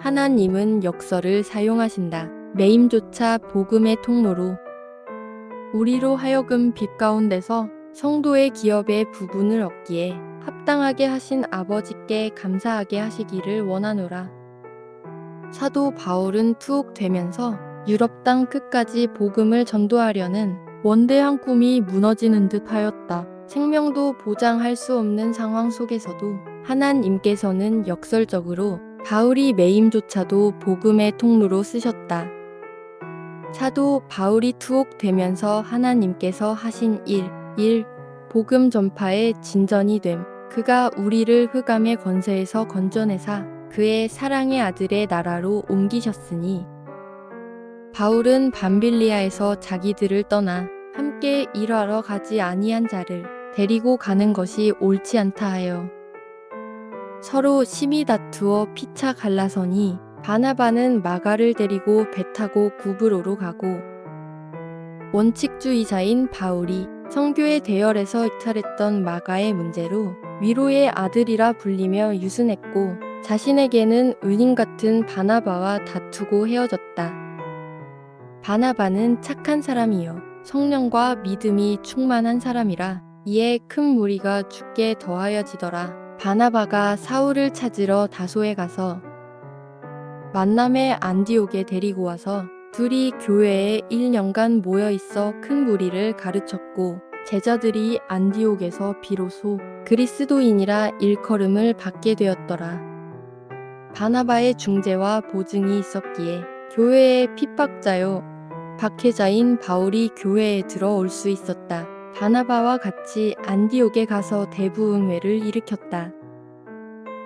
하나님은 역설을 사용하신다. 매임조차 복음의 통로로 우리로 하여금 빛 가운데서 성도의 기업의 부분을 얻기에 합당하게 하신 아버지께 감사하게 하시기를 원하노라. 사도 바울은 투옥되면서 유럽 땅 끝까지 복음을 전도하려는 원대한 꿈이 무너지는 듯 하였다. 생명도 보장할 수 없는 상황 속에서도 하나님께서는 역설적으로 바울이 매임조차도 복음의 통로로 쓰셨다. 사도 바울이 투옥되면서 하나님께서 하신 일, 복음 전파의 진전이 됨. 그가 우리를 흑암의 권세에서 건져내사 그의 사랑의 아들의 나라로 옮기셨으니 바울은 밤빌리아에서 자기들을 떠나 함께 일하러 가지 아니한 자를 데리고 가는 것이 옳지 않다 하여 서로 심히 다투어 피차 갈라서니 바나바는 마가를 데리고 배 타고 구브로로 가고 원칙주의자인 바울이 성교의 대열에서 이탈했던 마가의 문제로 위로의 아들이라 불리며 유순했고 자신에게는 은인 같은 바나바와 다투고 헤어졌다. 바나바는 착한 사람이요 성령과 믿음이 충만한 사람이라 이에 큰 무리가 죽게 더하여지더라. 바나바가 사울을 찾으러 다소에 가서 만남의 안디옥에 데리고 와서 둘이 교회에 1년간 모여 있어 큰 무리를 가르쳤고 제자들이 안디옥에서 비로소 그리스도인이라 일컬음을 받게 되었더라. 바나바의 중재와 보증이 있었기에 교회의 핍박자요 박해자인 바울이 교회에 들어올 수 있었다. 바나바와 같이 안디옥에 가서 대부흥회를 일으켰다.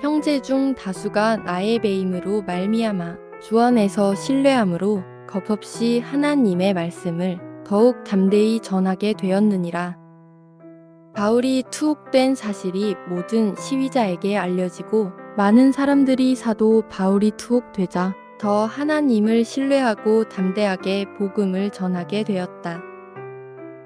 형제 중 다수가 나의 배임으로 말미암아 주 안에서 신뢰함으로 겁없이 하나님의 말씀을 더욱 담대히 전하게 되었느니라. 바울이 투옥된 사실이 모든 시위자에게 알려지고 많은 사람들이 사도 바울이 투옥되자 더 하나님을 신뢰하고 담대하게 복음을 전하게 되었다.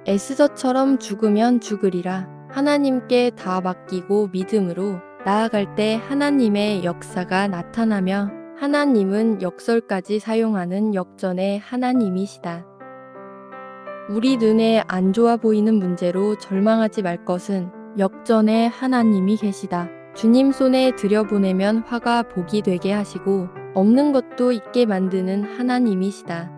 에스더처럼 죽으면 죽으리라. 하나님께 다 맡기고 믿음으로 나아갈 때 하나님의 역사가 나타나며 하나님은 역설까지 사용하는 역전의 하나님이시다. 우리 눈에 안 좋아 보이는 문제로 절망하지 말 것은 역전의 하나님이 계시다. 주님 손에 들여보내면 화가 복이 되게 하시고 없는 것도 있게 만드는 하나님이시다.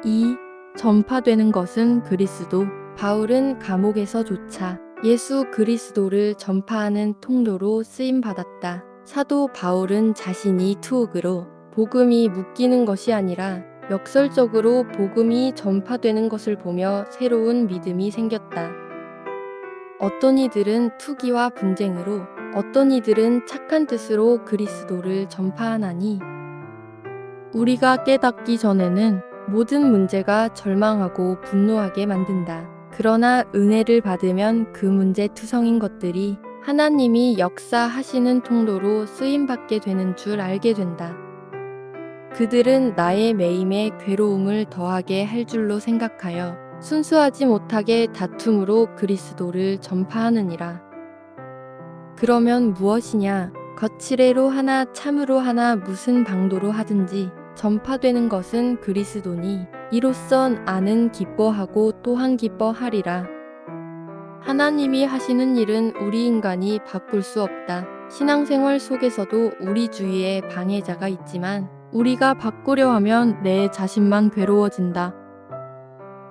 2. 전파되는 것은 그리스도. 바울은 감옥에서조차 예수 그리스도를 전파하는 통로로 쓰임받았다. 사도 바울은 자신이 투옥으로 복음이 묶이는 것이 아니라 역설적으로 복음이 전파되는 것을 보며 새로운 믿음이 생겼다. 어떤 이들은 투기와 분쟁으로 어떤 이들은 착한 뜻으로 그리스도를 전파하나니 우리가 깨닫기 전에는 모든 문제가 절망하고 분노하게 만든다. 그러나 은혜를 받으면 그 문제 투성인 것들이 하나님이 역사하시는 통로로 쓰임받게 되는 줄 알게 된다. 그들은 나의 매임에 괴로움을 더하게 할 줄로 생각하여 순수하지 못하게 다툼으로 그리스도를 전파하느니라. 그러면 무엇이냐? 거칠애로 하나 참으로 하나 무슨 방도로 하든지 전파되는 것은 그리스도니 이로써 나는 기뻐하고 또한 기뻐하리라. 하나님이 하시는 일은 우리 인간이 바꿀 수 없다. 신앙생활 속에서도 우리 주위에 방해자가 있지만 우리가 바꾸려 하면 내 자신만 괴로워진다.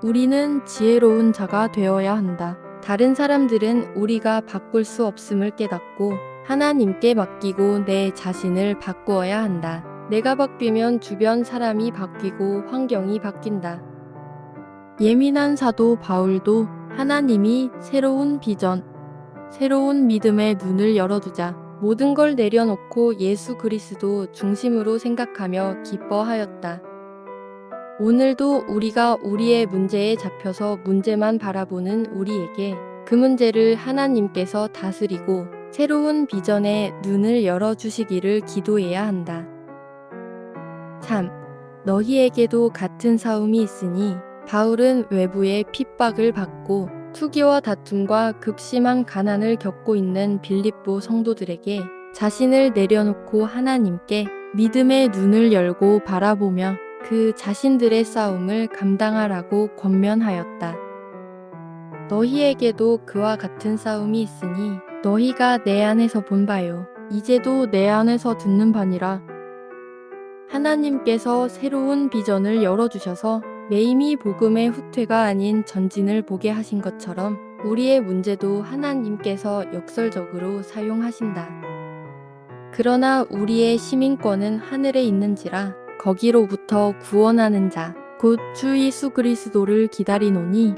우리는 지혜로운 자가 되어야 한다. 다른 사람들은 우리가 바꿀 수 없음을 깨닫고 하나님께 맡기고 내 자신을 바꾸어야 한다. 내가 바뀌면 주변 사람이 바뀌고 환경이 바뀐다. 예민한 사도 바울도 하나님이 새로운 비전, 새로운 믿음의 눈을 열어두자 모든 걸 내려놓고 예수 그리스도 중심으로 생각하며 기뻐하였다. 오늘도 우리가 우리의 문제에 잡혀서 문제만 바라보는 우리에게 그 문제를 하나님께서 다스리고 새로운 비전의 눈을 열어주시기를 기도해야 한다. 3. 너희에게도 같은 싸움이 있으니 바울은 외부의 핍박을 받고 투기와 다툼과 극심한 가난을 겪고 있는 빌립보 성도들에게 자신을 내려놓고 하나님께 믿음의 눈을 열고 바라보며 그 자신들의 싸움을 감당하라고 권면하였다. 너희에게도 그와 같은 싸움이 있으니 너희가 내 안에서 본 바요. 이제도 내 안에서 듣는 바니라. 하나님께서 새로운 비전을 열어주셔서 매임이 복음의 후퇴가 아닌 전진을 보게 하신 것처럼 우리의 문제도 하나님께서 역설적으로 사용하신다. 그러나 우리의 시민권은 하늘에 있는지라 거기로부터 구원하는 자, 곧 주 예수 그리스도를 기다리노니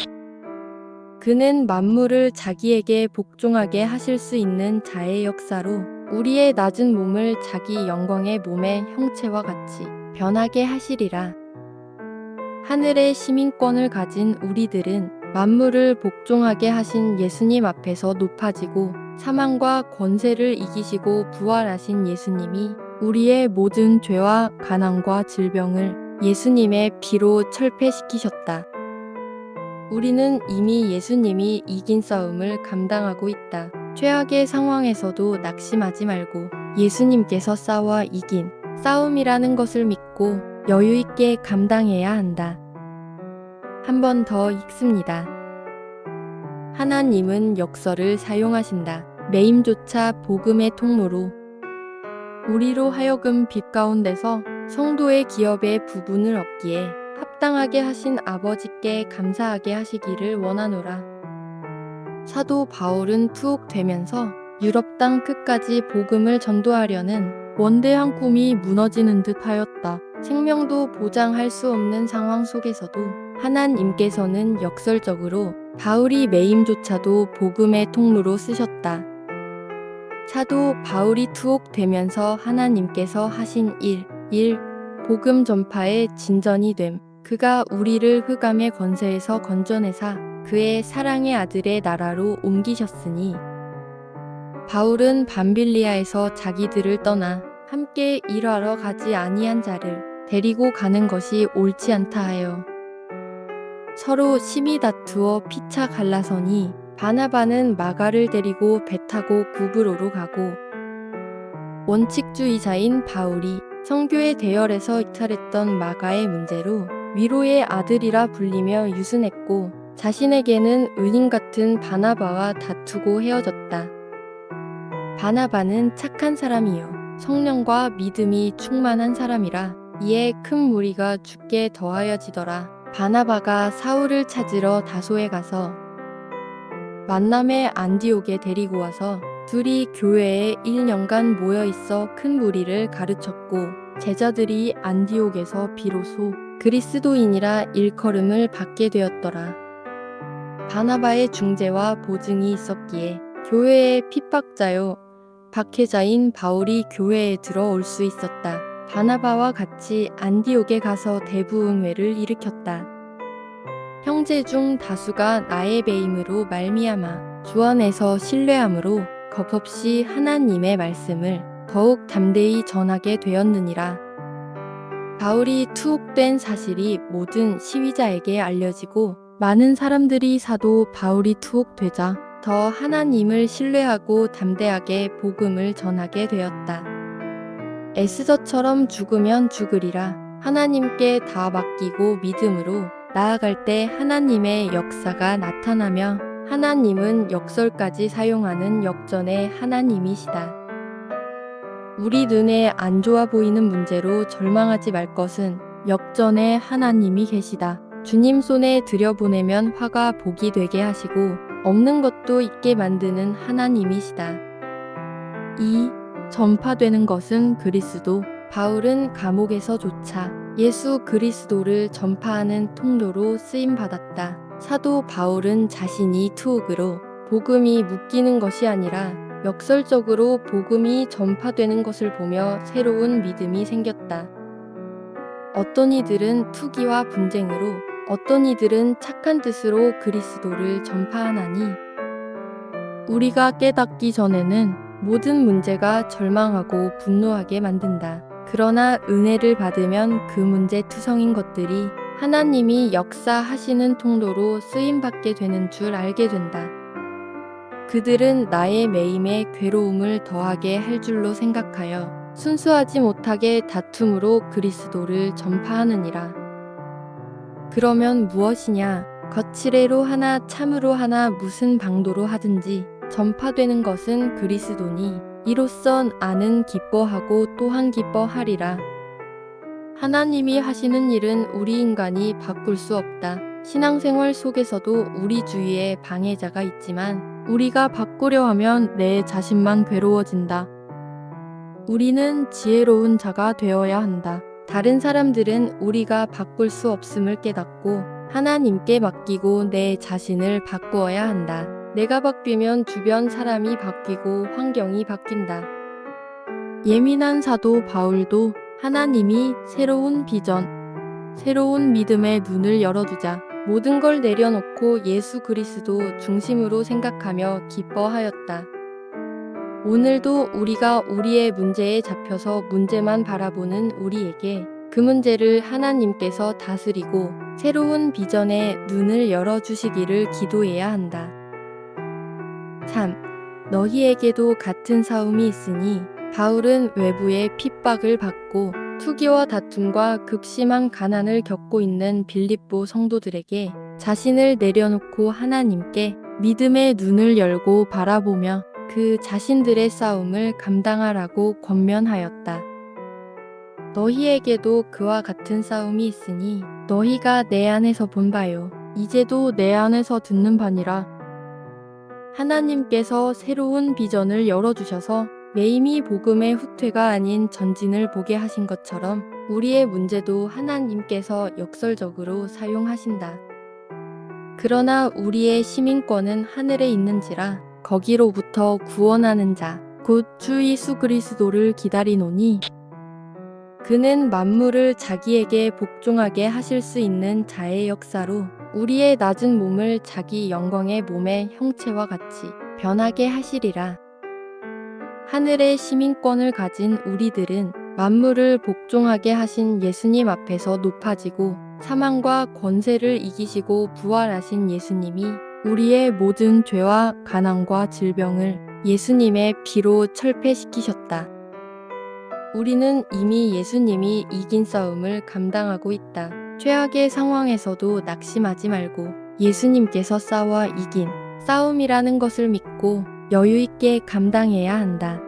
그는 만물을 자기에게 복종하게 하실 수 있는 자의 역사로 우리의 낮은 몸을 자기 영광의 몸의 형체와 같이 변하게 하시리라. 하늘의 시민권을 가진 우리들은 만물을 복종하게 하신 예수님 앞에서 높아지고 사망과 권세를 이기시고 부활하신 예수님이 우리의 모든 죄와 가난과 질병을 예수님의 피로 철폐시키셨다. 우리는 이미 예수님이 이긴 싸움을 감당하고 있다. 최악의 상황에서도 낙심하지 말고 예수님께서 싸워 이긴 싸움이라는 것을 믿고 여유 있게 감당해야 한다. 한 번 더 읽습니다. 하나님은 역설을 사용하신다. 매임조차 복음의 통로로 우리로 하여금 빛 가운데서 성도의 기업의 부분을 얻기에 합당하게 하신 아버지께 감사하게 하시기를 원하노라. 사도 바울은 투옥되면서 유럽 땅 끝까지 복음을 전도하려는 원대한 꿈이 무너지는 듯 하였다. 생명도 보장할 수 없는 상황 속에서도 하나님께서는 역설적으로 바울이 매임조차도 복음의 통로로 쓰셨다. 사도 바울이 투옥되면서 하나님께서 하신 일, 복음 전파의 진전이 됨. 그가 우리를 흑암의 권세에서 건져내사 그의 사랑의 아들의 나라로 옮기셨으니 바울은 밤빌리아에서 자기들을 떠나 함께 일하러 가지 아니한 자를 데리고 가는 것이 옳지 않다 하여 서로 심히 다투어 피차 갈라서니 바나바는 마가를 데리고 배 타고 구브로로 가고 원칙주의자인 바울이 성교의 대열에서 이탈했던 마가의 문제로 위로의 아들이라 불리며 유순했고 자신에게는 은인 같은 바나바와 다투고 헤어졌다. 바나바는 착한 사람이요 성령과 믿음이 충만한 사람이라 이에 큰 무리가 죽게 더하여지더라. 바나바가 사울을 찾으러 다소에 가서 만남의 안디옥에 데리고 와서 둘이 교회에 1년간 모여 있어 큰 무리를 가르쳤고 제자들이 안디옥에서 비로소 그리스도인이라 일컬음을 받게 되었더라. 바나바의 중재와 보증이 있었기에 교회의 핍박자요 박해자인 바울이 교회에 들어올 수 있었다. 바나바와 같이 안디옥에 가서 대부흥회를 일으켰다. 형제 중 다수가 나의 배임으로 말미암아 주 안에서 신뢰함으로 겁없이 하나님의 말씀을 더욱 담대히 전하게 되었느니라. 바울이 투옥된 사실이 모든 시위자에게 알려지고 많은 사람들이 사도 바울이 투옥되자 더 하나님을 신뢰하고 담대하게 복음을 전하게 되었다. 에스더처럼 죽으면 죽으리라. 하나님께 다 맡기고 믿음으로 나아갈 때 하나님의 역사가 나타나며 하나님은 역설까지 사용하는 역전의 하나님이시다. 우리 눈에 안 좋아 보이는 문제로 절망하지 말 것은 역전의 하나님이 계시다. 주님 손에 들여보내면 화가 복이 되게 하시고 없는 것도 있게 만드는 하나님이시다. 전파되는 것은 그리스도. 바울은 감옥에서조차 예수 그리스도를 전파하는 통로로 쓰임받았다. 사도 바울은 자신이 투옥으로 복음이 묶이는 것이 아니라 역설적으로 복음이 전파되는 것을 보며 새로운 믿음이 생겼다. 어떤 이들은 투기와 분쟁으로, 어떤 이들은 착한 뜻으로 그리스도를 전파하나니 우리가 깨닫기 전에는 모든 문제가 절망하고 분노하게 만든다. 그러나 은혜를 받으면 그 문제 투성인 것들이 하나님이 역사하시는 통로로 쓰임받게 되는 줄 알게 된다. 그들은 나의 매임에 괴로움을 더하게 할 줄로 생각하여 순수하지 못하게 다툼으로 그리스도를 전파하느니라. 그러면 무엇이냐? 거칠애로 하나 참으로 하나 무슨 방도로 하든지 전파되는 것은 그리스도니 이로써 나는 기뻐하고 또한 기뻐하리라. 하나님이 하시는 일은 우리 인간이 바꿀 수 없다. 신앙생활 속에서도 우리 주위에 방해자가 있지만 우리가 바꾸려 하면 내 자신만 괴로워진다. 우리는 지혜로운 자가 되어야 한다. 다른 사람들은 우리가 바꿀 수 없음을 깨닫고 하나님께 맡기고 내 자신을 바꾸어야 한다. 내가 바뀌면 주변 사람이 바뀌고 환경이 바뀐다. 예민한 사도 바울도 하나님이 새로운 비전, 새로운 믿음의 눈을 열어두자 모든 걸 내려놓고 예수 그리스도 중심으로 생각하며 기뻐하였다. 오늘도 우리가 우리의 문제에 잡혀서 문제만 바라보는 우리에게 그 문제를 하나님께서 다스리고 새로운 비전의 눈을 열어주시기를 기도해야 한다. 3. 너희에게도 같은 싸움이 있으니 바울은 외부의 핍박을 받고 투기와 다툼과 극심한 가난을 겪고 있는 빌립보 성도들에게 자신을 내려놓고 하나님께 믿음의 눈을 열고 바라보며 그 자신들의 싸움을 감당하라고 권면하였다. 너희에게도 그와 같은 싸움이 있으니 너희가 내 안에서 본 바요. 이제도 내 안에서 듣는 바니라. 하나님께서 새로운 비전을 열어주셔서 매임이 복음의 후퇴가 아닌 전진을 보게 하신 것처럼 우리의 문제도 하나님께서 역설적으로 사용하신다. 그러나 우리의 시민권은 하늘에 있는지라 거기로부터 구원하는 자, 곧 주 예수 그리스도를 기다리노니 그는 만물을 자기에게 복종하게 하실 수 있는 자의 역사로 우리의 낮은 몸을 자기 영광의 몸의 형체와 같이 변하게 하시리라. 하늘의 시민권을 가진 우리들은 만물을 복종하게 하신 예수님 앞에서 높아지고 사망과 권세를 이기시고 부활하신 예수님이 우리의 모든 죄와 가난과 질병을 예수님의 피로 철폐시키셨다. 우리는 이미 예수님이 이긴 싸움을 감당하고 있다. 최악의 상황에서도 낙심하지 말고 예수님께서 싸워 이긴 싸움이라는 것을 믿고 여유 있게 감당해야 한다.